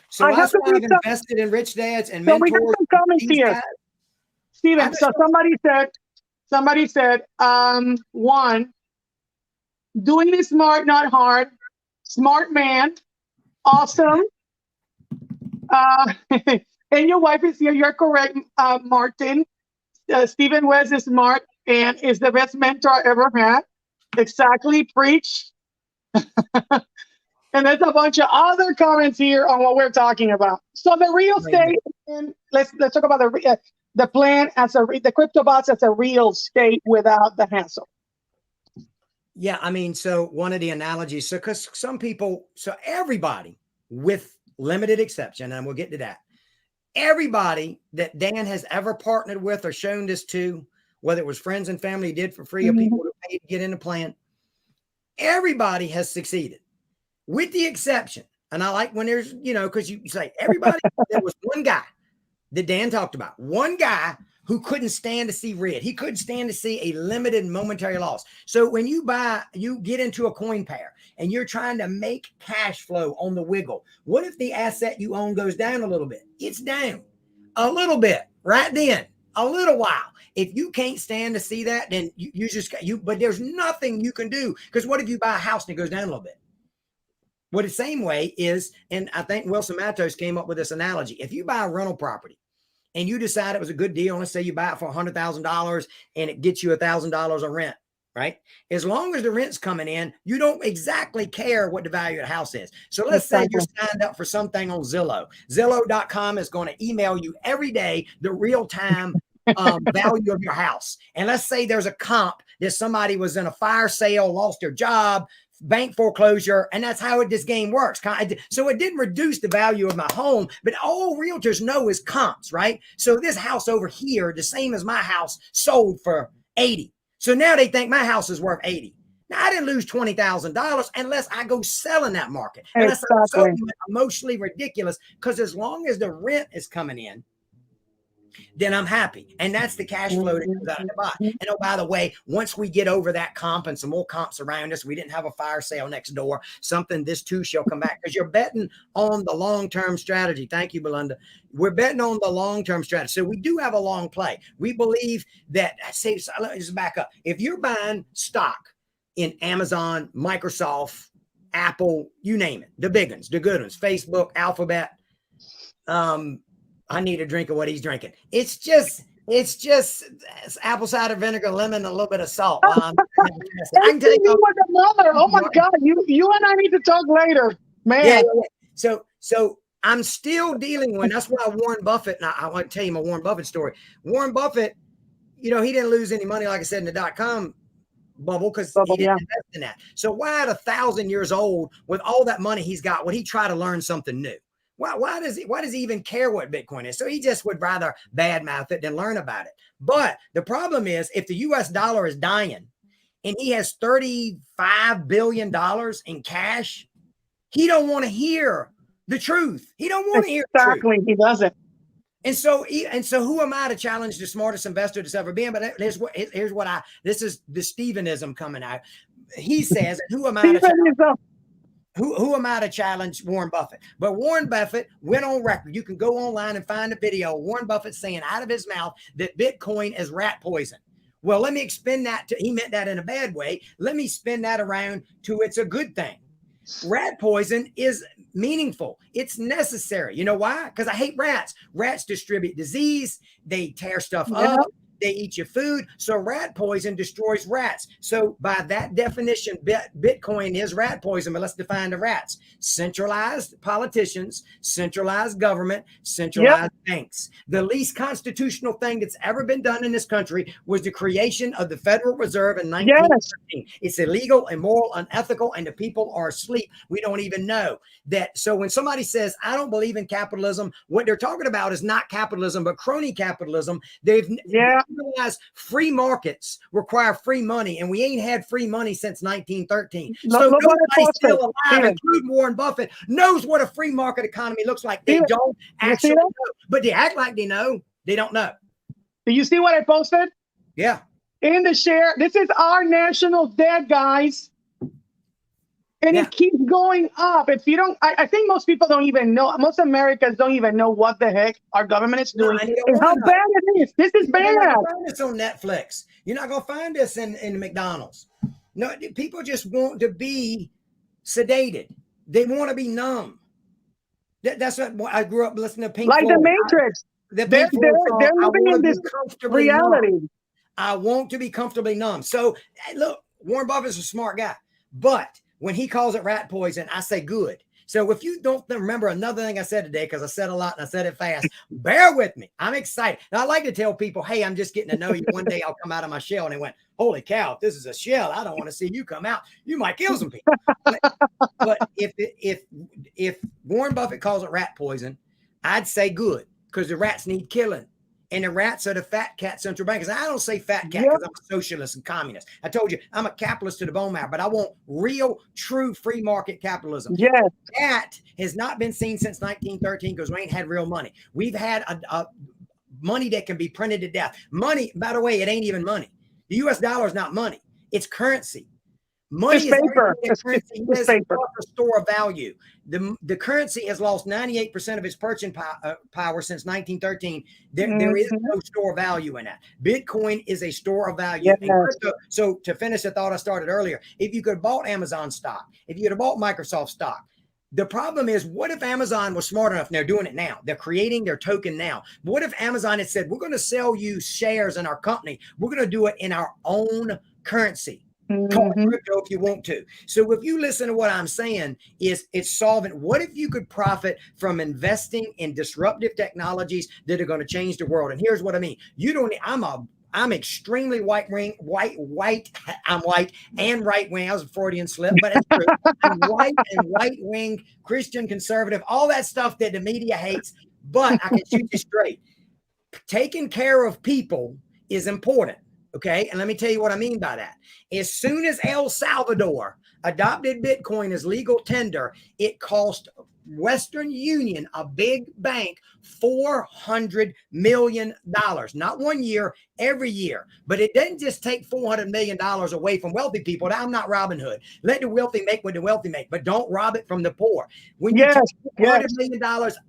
So that's why I've invested in rich dads and mentors. So we got some comments here. Steven, so somebody said, one, doing it smart, not hard. Smart man. Awesome. And your wife is here. You're correct, Martin. Stephen West is smart and is the best mentor I ever had. Exactly. Preach. And there's a bunch of other comments here on what we're talking about. So the real estate, and let's talk about the plan as the crypto bots as a real estate without the hassle. Yeah, I mean, so one of the analogies, so because some people, so everybody, with limited exception, and we'll get to that, everybody that Dan has ever partnered with or shown this to, whether it was friends and family he did for free or people who paid to get in the plan, everybody has succeeded, with the exception. And I like when there's, you know, because you say everybody, there was one guy that Dan talked about, one guy who couldn't stand to see red. He couldn't stand to see a limited momentary loss. So when you get into a coin pair and you're trying to make cash flow on the wiggle, what if the asset you own goes down a little bit? It's down a little bit right then, a little while. If you can't stand to see that, then but there's nothing you can do, because what if you buy a house and it goes down a little bit? Well, the same way is, and I think Wilson Matos came up with this analogy. If you buy a rental property and you decide it was a good deal, let's say you buy it for $100,000 and it gets you $1,000 of rent, right? As long as the rent's coming in, you don't exactly care what the value of the house is. So let's say you're signed up for something on Zillow. Zillow.com is going to email you every day the real-time value of your house. And let's say there's a comp that somebody was in a fire sale, lost their job, bank foreclosure, and that's how this game works. So it didn't reduce the value of my home, but all realtors know is comps, right? So this house over here, the same as my house, sold for 80. So now they think my house is worth 80. Now I didn't lose $20,000 unless I go sell in that market. Unless I sell emotionally ridiculous, because as long as the rent is coming in, then I'm happy. And that's the cash flow that comes out of the bot. And oh, by the way, once we get over that comp and some more comps around us, we didn't have a fire sale next door, this too shall come back, because you're betting on the long-term strategy. Thank you, Belinda. We're betting on the long-term strategy. So we do have a long play. We believe that, let me just back up. If you're buying stock in Amazon, Microsoft, Apple, you name it, the big ones, the good ones, Facebook, Alphabet, I need a drink of what he's drinking. It's just apple cider vinegar, lemon, and a little bit of salt. I can tell you with another. Oh my God, you and I need to talk later, man. Yeah. So I'm still dealing with. That's why Warren Buffett. And I want to tell you my Warren Buffett story. Warren Buffett, you know, he didn't lose any money, like I said, in the .com bubble, because he didn't invest in that. So why at 1,000 years old, with all that money he's got, would he try to learn something new? Why does he even care what Bitcoin is? So he just would rather badmouth it than learn about it. But the problem is, if the US dollar is dying and he has $35 billion in cash, he don't want to hear the truth. He don't want to hear the truth. Exactly, he doesn't. And so who am I to challenge the smartest investor that's ever been? But this is the Stevenism coming out. He says, who am I to challenge? Who am I to challenge Warren Buffett? But Warren Buffett went on record. You can go online and find a video of Warren Buffett saying out of his mouth that Bitcoin is rat poison. Well, let me spin that he meant that in a bad way. Let me spin that around to it's a good thing. Rat poison is meaningful. It's necessary. You know why? Because I hate rats. Rats distribute disease. They tear stuff up. They eat your food. So rat poison destroys rats. So by that definition, Bitcoin is rat poison. But let's define the rats. Centralized politicians, centralized government, centralized banks. The least constitutional thing that's ever been done in this country was the creation of the Federal Reserve in 1913. It's illegal, immoral, unethical, and the people are asleep. We don't even know that. So when somebody says, I don't believe in capitalism, what they're talking about is not capitalism, but crony capitalism. They've realize free markets require free money, and we ain't had free money since 1913. So nobody still alive, including Warren Buffett, knows what a free market economy looks like. They don't actually know, but they act like they know. They don't know. Do you see what I posted? Yeah. In the share, this is our national debt, guys. And it keeps going up. If you don't, I think most people don't even know, most Americans don't even know what the heck our government is doing and how bad it is. This is bad. You're not gonna find this on Netflix. You're not going to find this in McDonald's. No, people just want to be sedated. They want to be numb. That's what I grew up listening to Pink Like Floyd. the Matrix. The They're Pink Floyd song, I living in want to this be comfortably reality. numb. I want to be comfortably numb. So look, Warren Buffett's a smart guy, but when he calls it rat poison, I say good. So if you don't remember another thing I said today, because I said a lot and I said it fast, bear with me. I'm excited. Now, I like to tell people, hey, I'm just getting to know you. One day I'll come out of my shell. And they went, holy cow, if this is a shell, I don't want to see you come out. You might kill some people. But if Warren Buffett calls it rat poison, I'd say good, because the rats need killing. And the rats are the fat cat central bankers. I don't say fat cat because I'm a socialist and communist. I told you I'm a capitalist to the bone marrow, but I want real, true free market capitalism. Yes. That has not been seen since 1913 because we ain't had real money. We've had a money that can be printed to death. Money, by the way, it ain't even money. The US dollar is not money. It's currency. Money is paper. It's paper. A store of value. The currency has lost 98% of its purchasing power since 1913. There is no store of value in that. Bitcoin is a store of value. Yes. So to finish the thought I started earlier, if you could have bought Amazon stock, if you could have bought Microsoft stock, the problem is, what if Amazon was smart enough, and they're doing it now, they're creating their token now. What if Amazon had said, we're going to sell you shares in our company, we're going to do it in our own currency. Call it crypto if you want to. So if you listen to what I'm saying, it's solving. What if you could profit from investing in disruptive technologies that are going to change the world? And here's what I mean. You don't. I'm extremely I'm white and right wing. I was a Freudian slip, but it's true. I'm white and right wing, Christian conservative, all that stuff that the media hates. But I can shoot you straight. Taking care of people is important. Okay. And let me tell you what I mean by that. As soon as El Salvador adopted Bitcoin as legal tender, it cost Western Union, a big bank, $400 million, not 1 year, every year. But it didn't just take $400 million away from wealthy people. I'm not Robin Hood. Let the wealthy make what the wealthy make, but don't rob it from the poor. When you take $400 million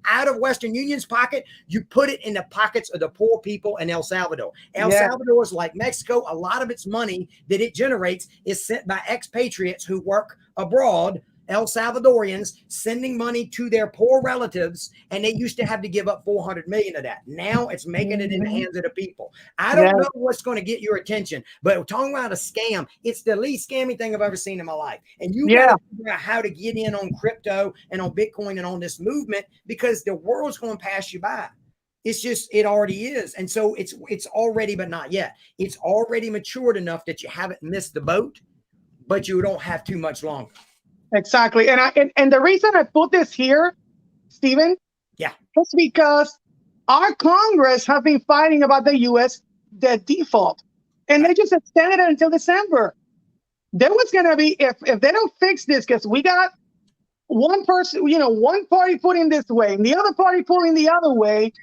out of Western Union's pocket, you put it in the pockets of the poor people in El Salvador. El Salvador is like Mexico. A lot of its money that it generates is sent by expatriates who work abroad, El Salvadorians, sending money to their poor relatives, and they used to have to give up 400 million of that. Now it's making it in the hands of the people. I don't know what's going to get your attention, but we're talking about a scam. It's the least scammy thing I've ever seen in my life. And you got to figure out how to get in on crypto and on Bitcoin and on this movement, because the world's going to pass you by. It's just, it already is. And so it's already, but not yet. It's already matured enough that you haven't missed the boat, but you don't have too much longer. Exactly. And the reason I put this here, Stephen, is because our Congress have been fighting about the U.S. debt default, and they just extended it until December. There was going to be, if they don't fix this, because we got one person, one party putting this way and the other party pulling the other way,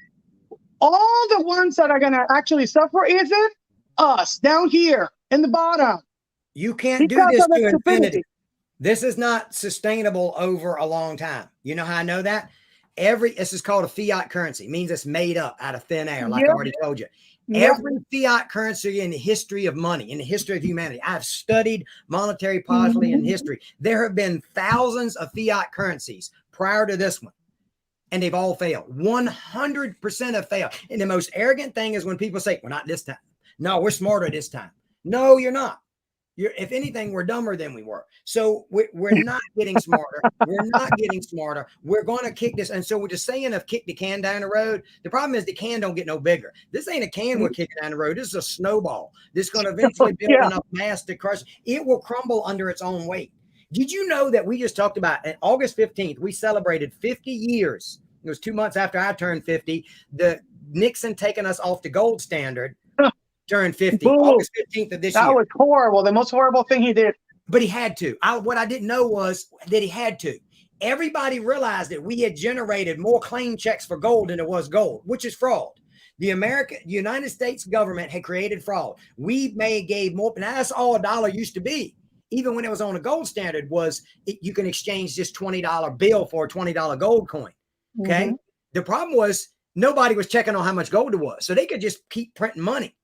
all the ones that are going to actually suffer isn't us down here in the bottom. You can't do this to infinity. This is not sustainable over a long time. You know how I know that? This is called a fiat currency. It means it's made up out of thin air, like I already told you. Every fiat currency in the history of money, in the history of humanity, I've studied monetary policy in history. There have been thousands of fiat currencies prior to this one, and they've all failed. 100% have failed. And the most arrogant thing is when people say, well, not this time. No, we're smarter this time. No, you're not. If anything, we're dumber than we were. So we're not getting smarter. We're not getting smarter. We're going to kick this. And so we're just saying of kick the can down the road. The problem is the can don't get no bigger. This ain't a can we're kicking down the road. This is a snowball. This is going to eventually build enough mass to crush. It will crumble under its own weight. Did you know that we just talked about on August 15th, we celebrated 50 years. It was 2 months after I turned 50. The Nixon taking us off the gold standard. Turned 50, August 15th of this year. That was horrible. The most horrible thing he did. But he had to. What I didn't know was that he had to. Everybody realized that we had generated more claim checks for gold than there was gold, which is fraud. The United States government had created fraud. We gave more. Now that's all a dollar used to be. Even when it was on a gold standard, you can exchange this $20 bill for a $20 gold coin. Okay. The problem was nobody was checking on how much gold it was. So they could just keep printing money.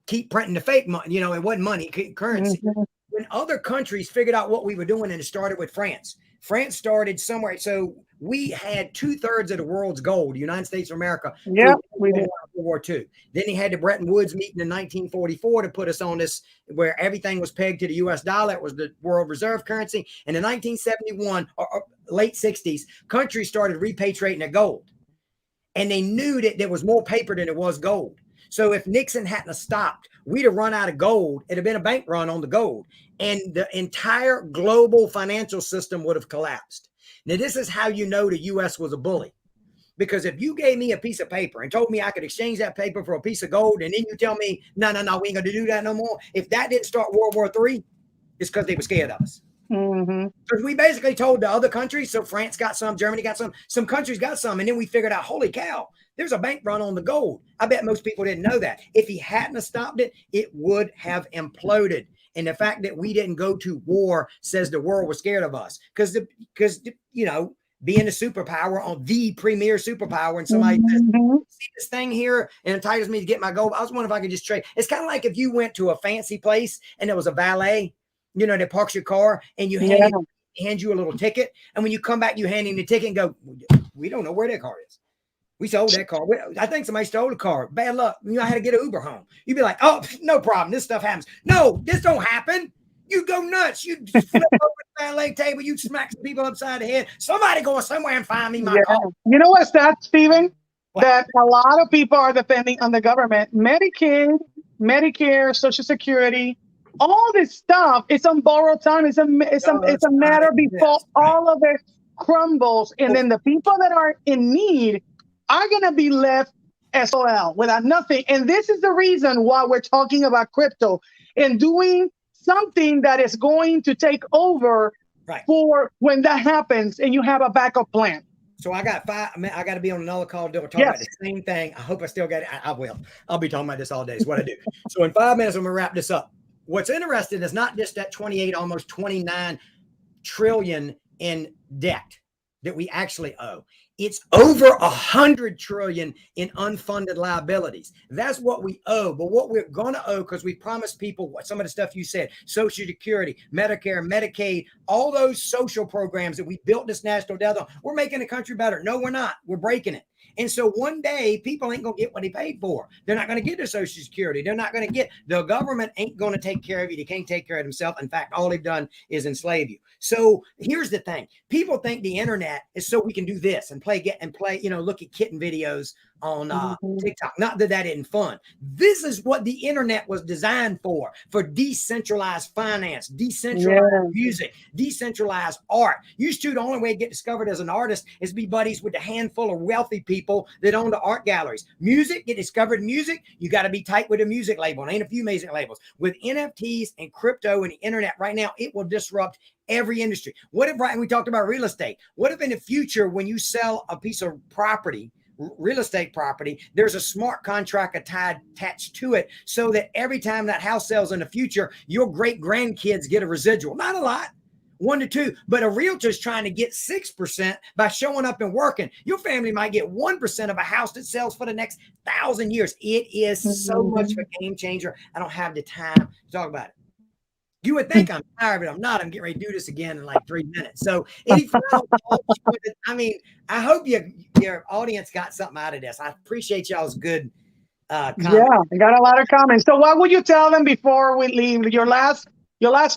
Keep printing the fake money. It wasn't money, currency. When when other countries figured out what we were doing, and it started with France. France started somewhere. So we had 2/3 of the world's gold, the United States of America, Yeah, we did. World War II. Then he had the Bretton Woods meeting in 1944 to put us on this, where everything was pegged to the US dollar. It was the world reserve currency. And in 1971 or late 60s, countries started repatriating their gold. And they knew that there was more paper than there was gold. So if Nixon hadn't stopped, we'd have run out of gold. It'd have been a bank run on the gold. And the entire global financial system would have collapsed. Now, this is how you know the U.S. was a bully. Because if you gave me a piece of paper and told me I could exchange that paper for a piece of gold, and then you tell me, no, we ain't going to do that no more. If that didn't start World War III, it's because they were scared of us. Because we basically told the other countries, so France got some, Germany got some countries got some, and then we figured out, holy cow, there's a bank run on the gold. I bet most people didn't know that. If he hadn't stopped it, it would have imploded. And the fact that we didn't go to war says the world was scared of us. Because you know, being a superpower, on the premier superpower, and somebody says, see this thing here and entitles me to get my gold. I was wondering if I could just trade. It's kind of like if you went to a fancy place and there was a valet, you know, that parks your car, and you hand you a little ticket. And when you come back, you hand him the ticket and go, we don't know where that car is. We sold that car. I think somebody stole the car. Bad luck. You know, I had to get an Uber home. You'd be like, oh, no problem. This stuff happens. No, this don't happen. You go nuts. You flip over the valet table. You smack some people upside the head. Somebody going somewhere and find me my car. You know what's that, Stephen? What? That a lot of people are depending on the government. Medicaid, Medicare, Social Security, all this stuff, it's on borrowed time. It's a matter before all of it crumbles. And then the people that are in need are going to be left SOL without nothing. And this is the reason why we're talking about crypto and doing something that is going to take over for when that happens and you have a backup plan. So I got I got to be on another call to talk about the same thing. I hope I still got it. I will. I'll be talking about this all day. Is what I do. So in 5 minutes, I'm going to wrap this up. What's interesting is not just that 28, almost 29 trillion in debt that we actually owe. It's over 100 trillion in unfunded liabilities. That's what we owe. But what we're going to owe, because we promised people some of the stuff you said, Social Security, Medicare, Medicaid, all those social programs that we built this national debt on, we're making the country better. No, we're not. We're breaking it. And so one day people ain't going to get what they paid for. They're not going to get their Social Security. They're not going to get, the government ain't going to take care of you. They can't take care of themselves. In fact, all they've done is enslave you. So here's the thing. People think the internet is so we can do this and play, you know, look at kitten videos on TikTok. Not that that isn't fun. This is what the internet was designed for decentralized finance, decentralized music, decentralized art. Used to, the only way to get discovered as an artist is be buddies with a handful of wealthy people that own the art galleries. Music, get discovered in music, you got to be tight with a music label. And ain't a few music labels. With NFTs and crypto and the internet right now, it will disrupt every industry. What if, we talked about real estate. What if in the future, when you sell a piece of property, real estate property, there's a smart contract attached to it so that every time that house sells in the future, your great grandkids get a residual? Not a lot, 1 to 2, but a realtor's trying to get 6% by showing up and working. Your family might get 1% of a house that sells for the next 1,000 years. It is so much of a game changer. I don't have the time to talk about it. You would think I'm tired, but I'm not. I'm getting ready to do this again in like 3 minutes. So any final thoughts? I mean, I hope your audience got something out of this. I appreciate y'all's good comments. Yeah, I got a lot of comments. So what would you tell them before we leave? Your last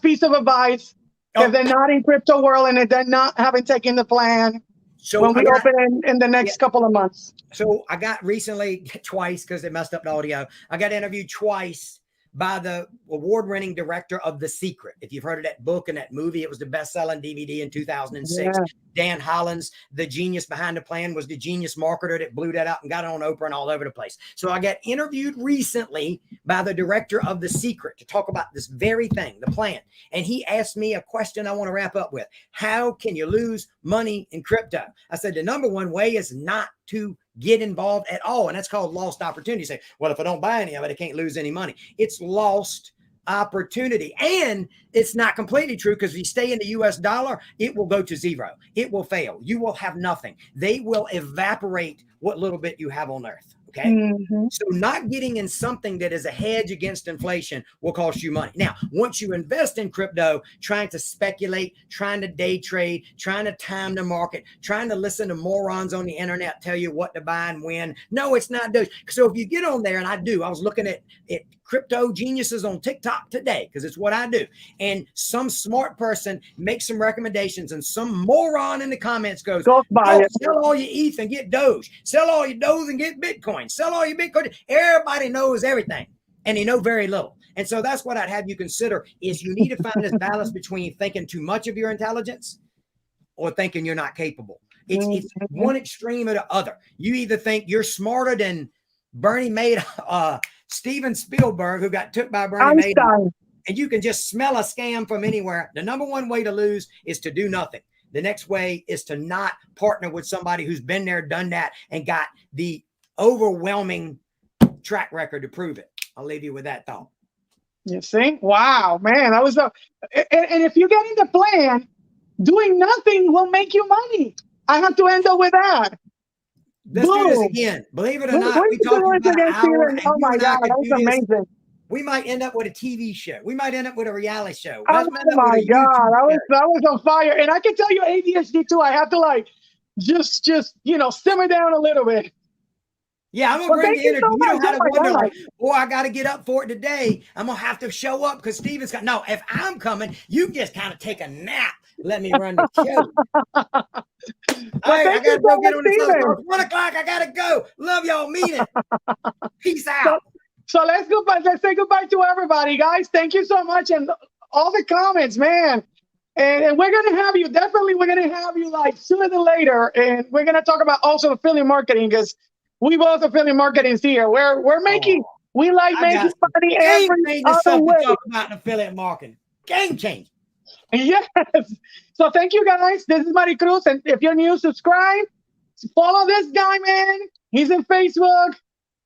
piece of advice, if they're not in crypto world and if they're not having taken the plan when we open in the next couple of months. So I got recently twice, because they messed up the audio. I got interviewed twice by the award-winning director of The Secret. If you've heard of that book and that movie, it was the best-selling DVD in 2006. Yeah. Dan Hollins, the genius behind the plan, was the genius marketer that blew that out and got it on Oprah and all over the place. So I got interviewed recently by the director of The Secret to talk about this very thing, the plan. And he asked me a question I want to wrap up with. How can you lose money in crypto? I said, the number one way is not to get involved at all. And that's called lost opportunity. You say, well, if I don't buy any of it, I can't lose any money. It's lost opportunity. And it's not completely true, because if you stay in the US dollar, it will go to zero. It will fail. You will have nothing. They will evaporate what little bit you have on earth. Okay. So not getting in something that is a hedge against inflation will cost you money. Now, once you invest in crypto, trying to speculate, trying to day trade, trying to time the market, trying to listen to morons on the internet tell you what to buy and when. No, it's not those. So if you get on there, and I was looking at crypto geniuses on TikTok today, because it's what I do. And some smart person makes some recommendations, and some moron in the comments goes, Go buy it. Sell all your ETH and get Doge. Sell all your Doge and get Bitcoin. Sell all your Bitcoin. Everybody knows everything, and they know very little. And so that's what I'd have you consider is you need to find this balance between thinking too much of your intelligence or thinking you're not capable. It's one extreme or the other. You either think you're smarter than Bernie Madoff, Steven Spielberg, who got took by Bernie Madoff, and you can just smell a scam from anywhere. The number one way to lose is to do nothing. The next way is to not partner with somebody who's been there, done that, and got the overwhelming track record to prove it. I'll leave you with that thought. You see? Wow, man, that was and if you get in the plan, doing nothing will make you money. I have to end up with that. Let's do this again. Believe it or not, we talked about an hour. Oh my God, that was amazing. We might end up with a TV show. We might end up with a reality show. Oh my God, that was on fire. And I can tell you ADHD too. I have to like just simmer down a little bit. Yeah, I'm gonna bring the energy. You don't have to wonder like, oh, I got to get up for it today. I'm gonna have to show up because Steven's got. No, if I'm coming, you can just kind of take a nap. Let me run the show. All right, I gotta go get on this other 1 o'clock. I gotta go. Love y'all. Meet it. Peace out. So let's go back. Let's say goodbye to everybody, guys. Thank you so much, and all the comments, man. And we're gonna have you. Definitely, we're gonna have you like sooner than later, and we're gonna talk about also affiliate marketing because we both affiliate marketing here. We're making. We like making money every other way. Talk about affiliate marketing. Game change. Yes. So thank you guys. This is Maricruz. And if you're new, subscribe. Follow this guy, man. He's in Facebook.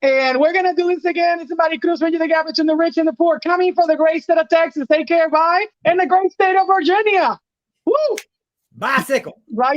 And we're going to do this again. This is Maricruz, bridging the gap between the rich and the poor. Coming from the great state of Texas. Take care. Bye. And the great state of Virginia. Woo. Bicycle. Right.